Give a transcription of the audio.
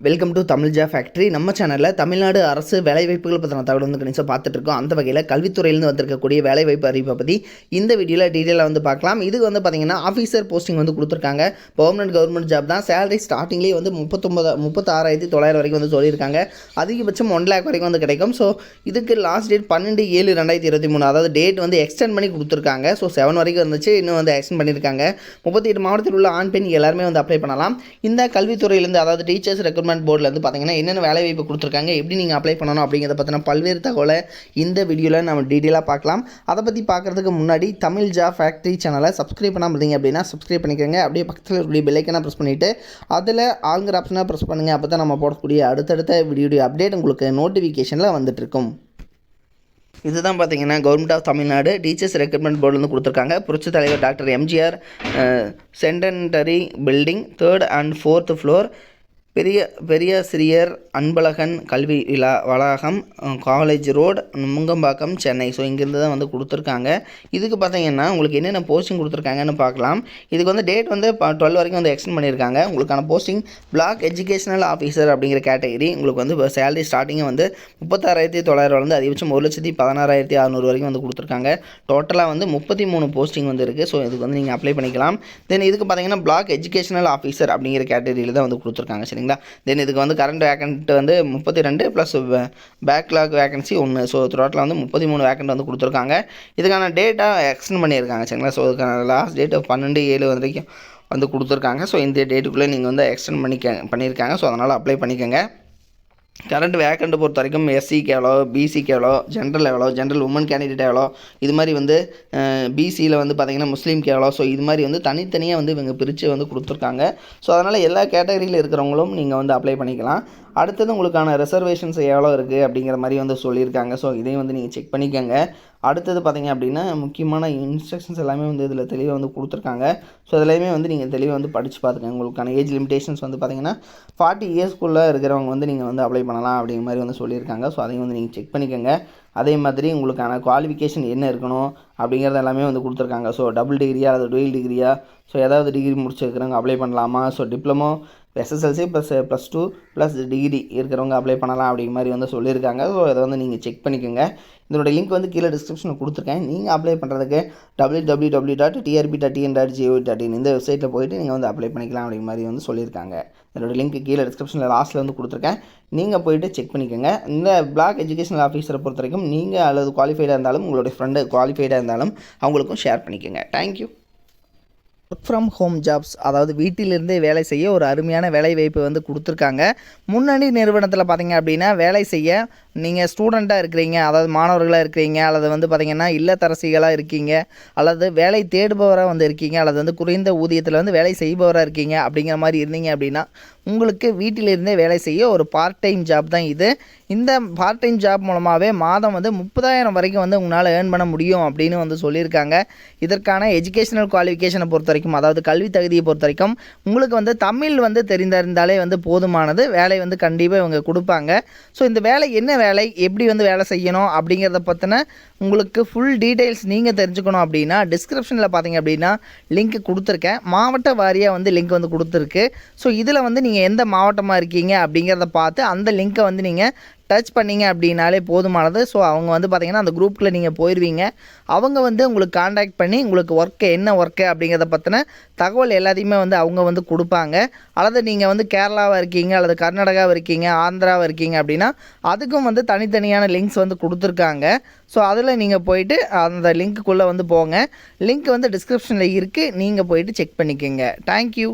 Welcome to Tamil ஜா factory. நம்ம சேனலில் தமிழ்நாடு அரசு வேலைவாய்ப்புகள் பற்றின தகவல் வந்து கணிசமாக பார்த்துட்டு இருக்கோம். அந்த வகையில் கல்வித்துறையிலேருந்து வந்திருக்கக்கூடிய வேலைவாய்ப்பு அறிவிப்பை பற்றி இந்த வீடியோவில் டீட்டெயிலாக வந்து பார்க்கலாம். இது வந்து பார்த்திங்கன்னா ஆஃபீஸர் போஸ்டிங் வந்து கொடுத்துருக்காங்க. கவர்மெண்ட் ஜாப் தான். சேலரி ஸ்டார்டிங்லேயே வந்து 36,900 வரைக்கும் வந்து சொல்லியிருக்காங்க. அதிகபட்சம் 1 lakh வரைக்கும் வந்து கிடைக்கும். ஸோ இதுக்கு லாஸ்ட் டேட் 12/7/2023, அதாவது டேட் வந்து எக்ஸ்டெண்ட் பண்ணி கொடுத்துருக்காங்க. ஸோ 7 வரைக்கும் இருந்துச்சு, இன்னும் வந்து எக்ஸ்டெண்ட் பண்ணியிருக்காங்க. 38 மாவட்டத்தில் உள்ள ஆண் பெண் எல்லாருமே வந்து அப்ளை பண்ணலாம். இந்த கல்வித்துறையிலேருந்து, அதாவது டீச்சர்ஸ் ரெக்ரூட்மெண்ட் போர்டில் வந்து பார்த்தீங்கன்னா என்னென்ன வேலை வாய்ப்பு கொடுத்துருக்காங்க, எப்படி நீங்கள் அப்ளை பண்ணணும் அப்படிங்கிறத பற்றின பல்வேறு தகவலை இந்த வீடியோவில் நம்ம டீட்டெயிலாக பார்க்கலாம். அதை பற்றி பார்க்குறதுக்கு முன்னாடி தமிழ் ஜா ஃபேக்ட்ரி சேனலை சப்ஸ்கிரைப் பண்ணாமல் இருந்தீங்க அப்படின்னா சப்ஸ்கிரைப் பண்ணிக்கோங்க. அப்படியே பக்கத்தில் இருக்கக்கூடிய பெல் ஐக்கனை ப்ரெஸ் பண்ணிவிட்டு அதில் ஆளுங்கிற ஆப்ஷனாக ப்ரெஸ் பண்ணுங்கள். அப்போ தான் நம்ம போடக்கூடிய அடுத்தடுத்த வீடியோடைய அப்டேட் உங்களுக்கு நோட்டிஃபிகேஷனில் வந்துட்டுருக்கும். இதுதான் பார்த்தீங்கன்னா government of Tamil Nadu teachers recruitment board கொடுத்துருக்காங்க. புரட்சி தலைவர் doctor MGR centenary building 3rd and 4th floor, பெரிய சிறியர் அன்பழகன் கல்வி வளாகம், college road, Nungambakkam, Chennai. So இங்கேருந்து தான் வந்து கொடுத்துருக்காங்க. இதுக்கு பார்த்தீங்கன்னா உங்களுக்கு என்னென்ன போஸ்டிங் கொடுத்துருக்காங்கன்னு பார்க்கலாம். இதுக்கு வந்து டேட் வந்து 12 வரைக்கும் வந்து எக்ஸ்டெண்ட் பண்ணியிருக்காங்க. உங்களுக்கான போஸ்டிங் பிளாக் எஜுகேஷனல் ஆஃபீஸர் அப்படிங்கிற கேட்டகரி. உங்களுக்கு வந்து சேலரி ஸ்டார்டிங்கு வந்து 36,900 வந்து அதிகபட்சம் 1,16,600 வரைக்கும் வந்து கொடுத்துருக்காங்க. டோட்டலாக வந்து 33 போஸ்டிங் வந்து இருக்குது. ஸோ இதுக்கு வந்து நீங்கள் அப்ளை பண்ணிக்கலாம். தென் இதுக்கு பார்த்தீங்கன்னா பிளாக் எஜுகேஷனல் ஆஃபீஸர் அப்படிங்கிற கேட்டகரியில் தான் வந்து கொடுத்துருக்காங்க. சரிங்களா? தென் இதுக்கு வந்து கரண்ட் வேக்கண்ட் வந்து 32 ப்ளஸ் பேக்லாக் வேகன்சி 1. ஸோ டோட்டலாக வந்து 33 வேக்கண்ட் வந்து கொடுத்துருக்காங்க. இதுக்கான டேட்டாக எக்ஸ்டெண்ட் பண்ணியிருக்காங்க. சரிங்களா? ஸோ இதுக்கான லாஸ்ட் டேட் 12/7 வரைக்கும் வந்து கொடுத்துருக்காங்க. ஸோ இந்த டேட்டுக்குள்ளே நீங்கள் வந்து எக்ஸ்டெண்ட் பண்ணியிருக்காங்க. ஸோ அதனால் அப்ளை பண்ணிக்கோங்க. கரண்ட் வேக்கண்ட்டை பொறுத்த வரைக்கும் எஸ்சிக்கு எவ்வளோ, பிசிக்கு எவ்வளோ, ஜென்ரல் எவ்வளோ, ஜென்ரல் உமன் கேண்டிடேட் எவ்வளோ, இது மாதிரி வந்து பிசியில் வந்து பார்த்திங்கன்னா முஸ்லீம்க்கு எவ்வளோ. ஸோ இது மாதிரி வந்து தனித்தனியாக வந்து இவங்க பிரித்து வந்து கொடுத்துருக்காங்க. ஸோ அதனால் எல்லா கேட்டகரியில் இருக்கிறவங்களும் நீங்கள் வந்து அப்ளை பண்ணிக்கலாம். அடுத்தது உங்களுக்கான ரிசர்வேஷன்ஸ் எவ்வளோ இருக்குது அப்படிங்கிற மாதிரி வந்து சொல்லியிருக்காங்க. ஸோ இதையும் வந்து நீங்கள் செக் பண்ணிக்கோங்க. அடுத்தது பார்த்திங்க அப்படின்னா முக்கியமான இன்ஸ்ட்ரக்ஷன்ஸ் எல்லாமே வந்து இதில் தெளிவாக வந்து கொடுத்துருக்காங்க. ஸோ அதிலையுமே வந்து நீங்கள் தெளிவாக வந்து படித்து பார்த்துக்கங்க. உங்களுக்கான ஏஜ் லிமிடேஷன்ஸ் வந்து பார்த்திங்கன்னா 40 இயர்ஸ்க்குள்ளே இருக்கிறவங்க வந்து நீங்கள் வந்து அப்ளை பண்ணலாம் அப்படிங்கிற மாதிரி வந்து சொல்லியிருக்காங்க. ஸோ அதையும் வந்து நீங்கள் செக் பண்ணிக்கோங்க. அதே மாதிரி உங்களுக்கான குவாலிஃபிகேஷன் என்ன இருக்கணும் அப்படிங்கிறது எல்லாமே வந்து கொடுத்துருக்காங்க. ஸோ டபுள் டிகிரியா அல்லது டுவெல் டிகிரியா, ஸோ ஏதாவது டிகிரி முடிச்சிருக்கிறவங்க அப்ளை பண்ணலாமா, so diploma SSLC +2 plus degree இருக்கிறவங்க அப்ளை பண்ணலாம் அப்படிங்கிற மாதிரி வந்து சொல்லியிருக்காங்க. ஸோ அதை வந்து நீங்கள் செக் பண்ணிக்கோங்க. இதோட லிங்க் வந்து கீழே டிஸ்கிரிப்ஷனில் கொடுத்துருக்கேன். நீங்கள் அப்ளை பண்ணுறதுக்கு www.trb.tn.gov.in இந்த வெப்சைட்டில் போய்ட்டு நீங்கள் வந்து அப்ளை பண்ணிக்கலாம் அப்படிங்கிற மாதிரி வந்து சொல்லியிருக்காங்க. இதோட லிங்க் கீழே டிஸ்கிரிப்ஷனில் லாஸ்ட்டில் வந்து கொடுத்துருக்கேன். நீங்கள் போய்ட்டு செக் பண்ணிக்கோங்க. இந்த பிளாக் எஜுகேஷனல் ஆஃபீஸரை பொறுத்த வரைக்கும் நீங்கள் அல்லது குவாலிஃபைடாக இருந்தாலும் உங்களுடைய ஃப்ரெண்டு குவாலிஃபைடாக இருந்தாலும் அவங்களுக்கும் ஷேர் பண்ணிக்கோங்க. Thank you. Work from home jobs, அதாவது வீட்டிலிருந்தே வேலை செய்ய ஒரு அருமையான வேலை வாய்ப்பு வந்து கொடுத்துருக்காங்க. முன்னணி நிறுவனத்தில் பார்த்திங்க அப்படின்னா வேலை செய்ய நீங்கள் ஸ்டூடெண்ட்டாக இருக்கிறீங்க, அதாவது மாணவர்களாக இருக்கிறீங்க, அல்லது வந்து பார்த்திங்கன்னா இல்லத்தரசிகளாக இருக்கீங்க, அல்லது வேலை தேடுபவராக வந்து இருக்கீங்க, அல்லது வந்து குறைந்த ஊதியத்தில் வந்து வேலை செய்பவராக இருக்கீங்க அப்படிங்கிற மாதிரி இருந்தீங்க அப்படின்னா உங்களுக்கு வீட்டிலிருந்தே வேலை செய்ய ஒரு பார்ட் டைம் ஜாப் தான் இது. இந்த பார்ட் டைம் ஜாப் மூலமாகவே மாதம் வந்து 30,000 வரைக்கும் வந்து உங்களால் ஏர்ன் பண்ண முடியும் அப்படின்னு வந்து சொல்லியிருக்காங்க. இதற்கான எஜுகேஷனல் குவாலிஃபிகேஷனை பொறுத்த வரைக்கும், அதாவது கல்வி தகுதியை பொறுத்த வரைக்கும் உங்களுக்கு வந்து தமிழ் வந்து தெரிந்திருந்தாலே வந்து போதுமானது. வேலை வந்து கண்டிப்பாக இவங்க கொடுப்பாங்க. ஸோ இந்த வேலை என்ன வேலை, எப்படி வந்து வேலை செய்யணும் அப்படிங்கிறத பற்றின உங்களுக்கு ஃபுல் டீட்டெயில்ஸ் நீங்கள் தெரிஞ்சுக்கணும் அப்படின்னா டிஸ்கிரிப்ஷனில் பார்த்தீங்க அப்படின்னா லிங்க் கொடுத்துருக்கேன். மாவட்ட வாரியாக வந்து லிங்க் வந்து கொடுத்துருக்கு. ஸோ இதில் வந்து நீங்கள் எந்த மாவட்டமாக இருக்கீங்க அப்படிங்கிறத பார்த்து அந்த லிங்க்கை வந்து நீங்கள் டச் பண்ணிங்க அப்படின்னாலே போதுமானது. ஸோ அவங்க வந்து பார்த்திங்கன்னா அந்த குரூப்பில் நீங்கள் போயிடுவீங்க. அவங்க வந்து உங்களுக்கு காண்டாக்ட் பண்ணி உங்களுக்கு என்ன ஒர்க்கு அப்படிங்கிறத பற்றின தகவல் எல்லாத்தையுமே வந்து அவங்க வந்து கொடுப்பாங்க. அல்லது நீங்கள் வந்து கேரளாவாக இருக்கீங்க, அல்லது கர்நாடகாவாக இருக்கீங்க, ஆந்திராவாக இருக்கீங்க அப்படின்னா அதுக்கும் வந்து தனித்தனியான லிங்க்ஸ் வந்து கொடுத்துருக்காங்க. ஸோ அதில் நீங்கள் போயிட்டு அந்த லிங்க்குள்ளே வந்து போங்க. லிங்க் வந்து டிஸ்கிரிப்ஷனில் இருக்குது. நீங்கள் போயிட்டு செக் பண்ணிக்கோங்க. தேங்க்யூ.